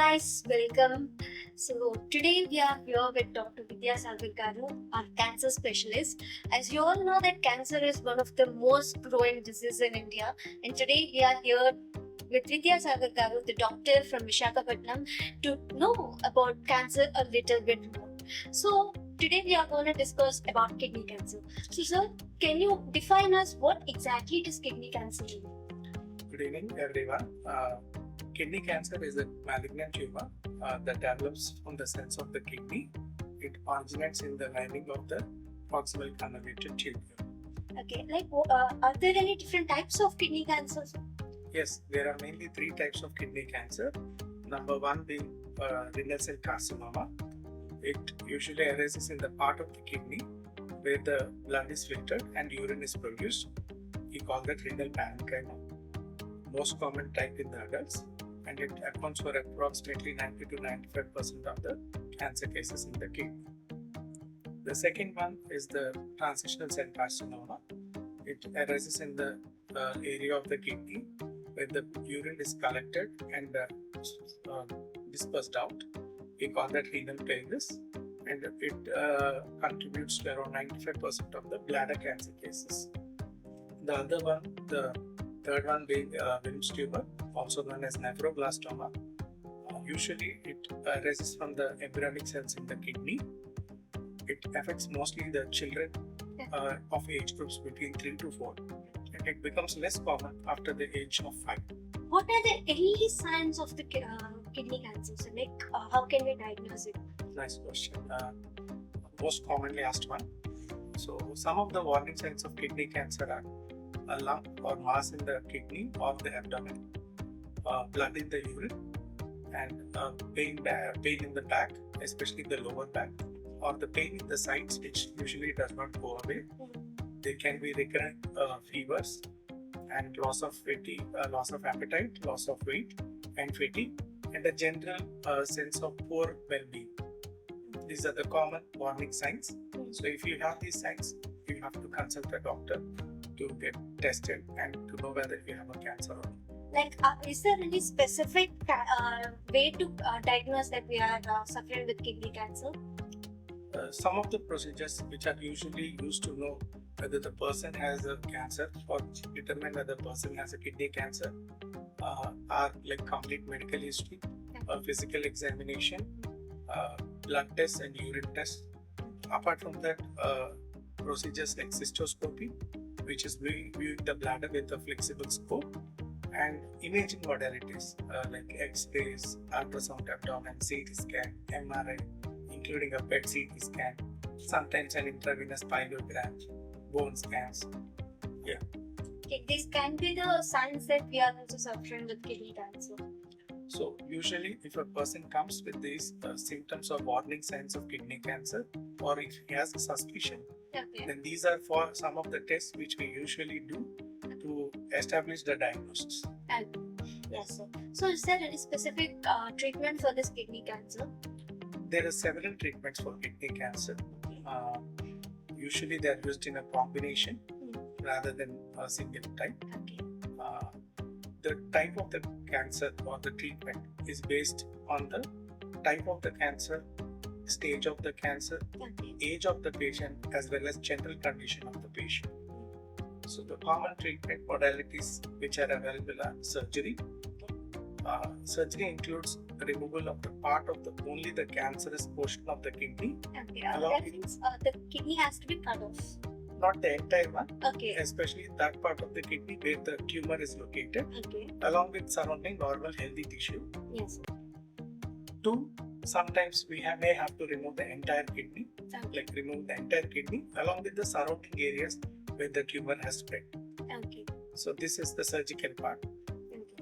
guys, welcome. So today we are here with Dr. Vidya Sagar Dusi, our cancer specialist. As you all know that cancer is one of the most growing diseases in India, and today we are here with Vidya Sagar Dusi, the doctor from Visakhapatnam, to know about cancer a little bit more. So today we are going to discuss about kidney cancer. So sir, can you define us what exactly is kidney cancer? Good evening, everyone. Kidney cancer is a malignant tumor that develops from the cells of the kidney. It originates in the lining of the proximal convoluted tubule. Okay, are there any different types of kidney cancers? Yes, there are mainly three types of kidney cancer. Number one being renal cell carcinoma. It usually arises in the part of the kidney where the blood is filtered and urine is produced. We call that renal parenchyma. Most common type in the adults, and it accounts for approximately 90 to 95% of the cancer cases in the kidney. The second one is the transitional cell carcinoma. It arises in the area of the kidney where the urine is collected and dispersed out. We call that renal pelvis, and it contributes to around 95% of the bladder cancer cases. The other one, the third one being Wilms tumor, also known as nephroblastoma. Usually it arises from the embryonic cells in the kidney. It affects mostly the children of age groups between 3 to 4, and it becomes less common after the age of 5. What are the early signs of the kidney cancer? So how can we diagnose it? Nice question. Most commonly asked one. So some of the warning signs of kidney cancer are a lump or mass in the kidney or the abdomen, blood in the urine, and pain in the back, especially the lower back, or the pain in the sides, which usually does not go away. There can be recurrent fevers and loss of appetite, loss of weight, and fatigue, and a general sense of poor well-being. These are the common warning signs. So if you have these signs, you have to consult a doctor to get tested and to know whether you have a cancer or not. Is there any specific way to diagnose that we are suffering with kidney cancer? Some of the procedures which are usually used to know whether the person has a cancer or determine whether the person has a kidney cancer are like complete medical history, physical examination, blood tests and urine tests. Apart from that, procedures like cystoscopy, which is viewing the bladder with a flexible scope, and imaging modalities like X-rays, ultrasound abdomen, CT scan, MRI, including a PET CT scan, sometimes an intravenous pyelogram, bone scans. Yeah. Okay, these can be the signs that we are also suffering with kidney cancer. So usually if a person comes with these symptoms or warning signs of kidney cancer, or if he has a suspicion, then these are for some of the tests which we usually do to establish the diagnosis. Yes, sir. So is there any specific treatment for this kidney cancer? There are several treatments for kidney cancer. Usually they are used in a combination rather than a single type. The type of the cancer or the treatment is based on the type of the cancer, stage of the cancer, age of the patient, as well as general condition of the patient. So the common treatment modalities which are available are surgery. Surgery includes removal of the part of only the cancerous portion of the kidney. That means the kidney has to be cut off. Not the entire one, especially that part of the kidney where the tumor is located, along with surrounding normal healthy tissue. Yes. Two, sometimes we may have to remove the entire kidney, remove the entire kidney along with the surrounding areas where the tumor has spread. So this is the surgical part.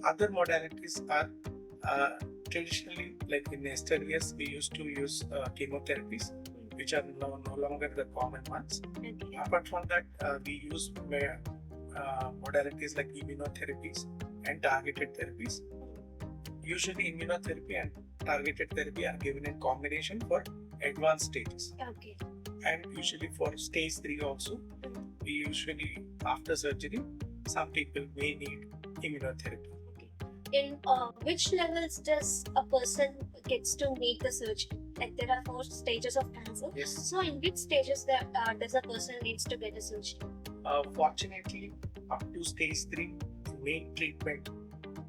Other modalities are traditionally, like in yesteryears, we used to use chemotherapies, which are no longer the common ones. Apart from that, we use modalities like immunotherapies and targeted therapies. Usually immunotherapy and targeted therapy are given in combination for advanced stages. And usually for stage 3 also, we usually after surgery, some people may need immunotherapy. in which levels does a person gets to need the surgery? Like there are 4 stages of cancer. Yes. So in which stages that does a person needs to get a surgery? Fortunately, up to stage 3, the main treatment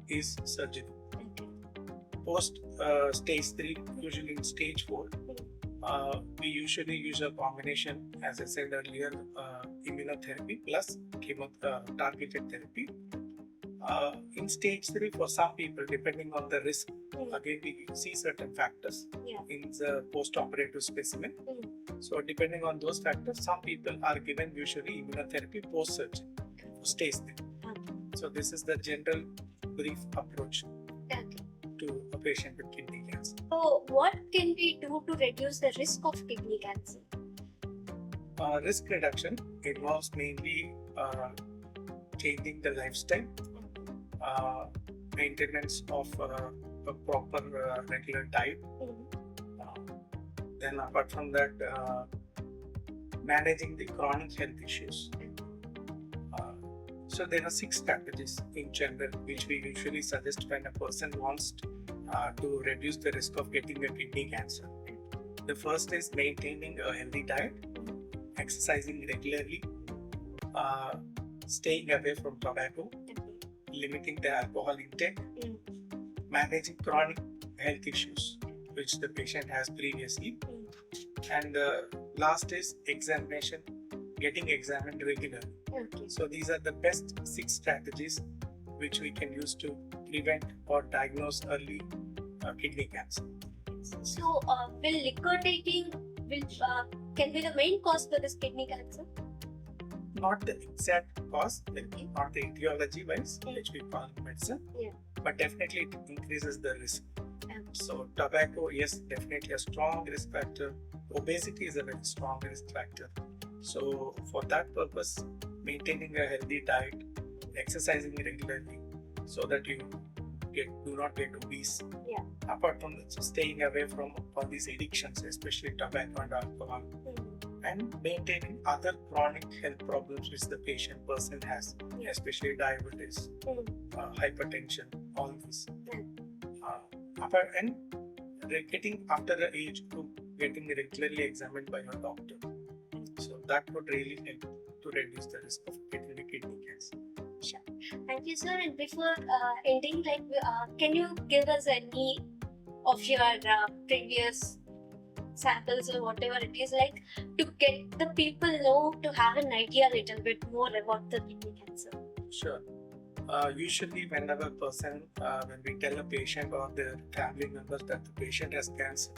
is surgery. Okay. Post stage 3, usually in stage 4, we usually use a combination, as I said earlier, immunotherapy plus targeted therapy. In stage 3, for some people, depending on the risk, again we see certain factors in the post-operative specimen. So depending on those factors, some people are given usually immunotherapy post-surgery for stage 3. So this is the general brief approach to a patient with kidney cancer. So what can we do to reduce the risk of kidney cancer? Risk reduction involves mainly changing the lifestyle, maintenance of a proper regular diet. Then apart from that, managing the chronic health issues. So there are 6 strategies in general which we usually suggest when a person wants to reduce the risk of getting a kidney cancer. The first is maintaining a healthy diet, exercising regularly, staying away from tobacco, limiting the alcohol intake, managing chronic health issues which the patient has previously, and last is examination, getting examined regularly. So these are the best 6 strategies which we can use to prevent or diagnose early kidney cancer. So will liquor taking can be the main cause for this kidney cancer? Not the exact cause, not the etiology wise, which we call medicine, but definitely it increases the risk. So tobacco, yes, definitely a strong risk factor. Obesity is a very strong risk factor. So for that purpose, maintaining a healthy diet, exercising regularly, so that you do not get obese. Apart from that, staying away from all these addictions, especially tobacco and alcohol, and maintaining other chronic health problems which the person has, especially diabetes, hypertension, all these. And getting after the age group, getting regularly examined by your doctor. So that would really help to reduce the risk of getting a kidney cancer. Sure. Thank you, sir. And before ending, can you give us any of your previous samples or whatever it is, like to get the people know, to have an idea a little bit more about the kidney cancer? Sure. Usually whenever when we tell a patient or their family members that the patient has cancer,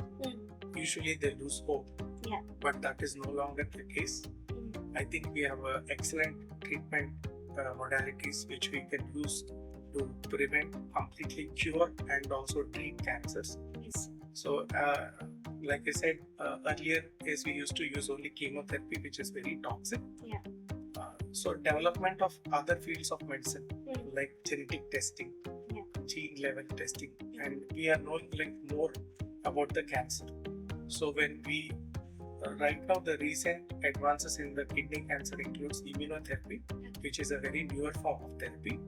usually they lose hope. But that is no longer the case. I think we have excellent treatment modalities which we can use to prevent, completely cure and also treat cancers. So like I said earlier, we used to use only chemotherapy, which is very toxic. So development of other fields of medicine like genetic testing, gene level testing, and we are knowing more about the cancer. So when we right now the recent advances in the kidney cancer includes immunotherapy, which is a very newer form of therapy.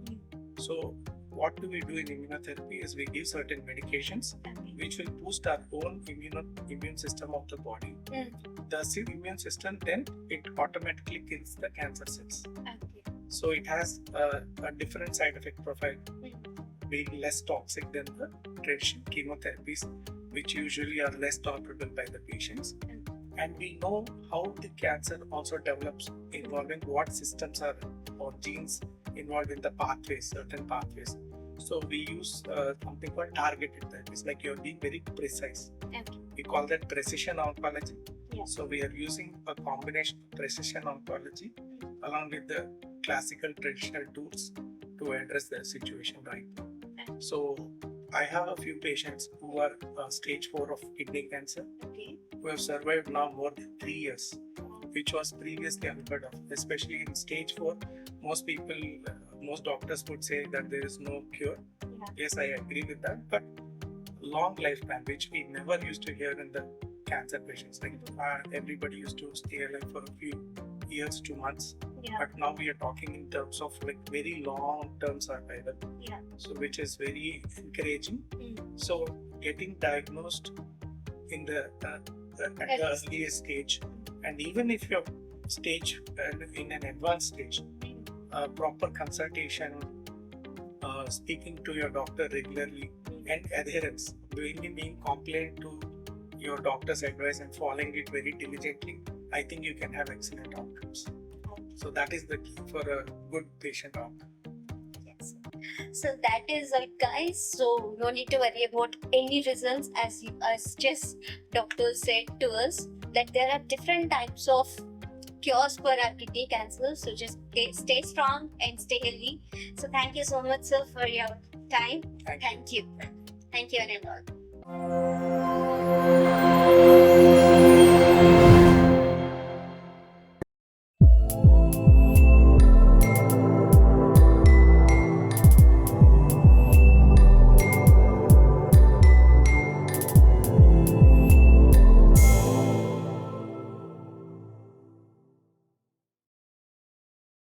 So what do we do in immunotherapy is we give certain medications which will boost our own immune system of the body. The immune system then it automatically kills the cancer cells. So it has a different side effect profile, being less toxic than the traditional chemotherapies, which usually are less tolerable by the patients. And we know how the cancer also develops, involving what systems are or genes involved in the pathways, certain pathways. So we use something called targeted therapies, like you're being very precise. We call that precision oncology. So we are using a combination of precision oncology along with the classical traditional tools to address the situation right now. So I have a few patients who are stage 4 of kidney cancer, who have survived now more than 3 years, which was previously unheard of. Especially in stage 4, most doctors would say that there is no cure. Yes, I agree with that, but long lifespan, which we never used to hear in the cancer patients. Like everybody used to stay alive for a few years to months. Yeah. But now we are talking in terms of like very long-term survival. Yeah. So which is very encouraging. Mm. So getting diagnosed in the at the earliest stage, and even if you're stage in an advanced stage, proper consultation, speaking to your doctor regularly, and adherence, being compliant to your doctor's advice and following it very diligently, I think you can have excellent outcomes. So that is the key for a good patient outcome. Yes. So that is it, guys. So no need to worry about any results, as just doctors said to us that there are different types of cures for our kidney cancer. So just stay strong and stay healthy. So thank you so much, sir, for your time. Thank you. Thank you, and all.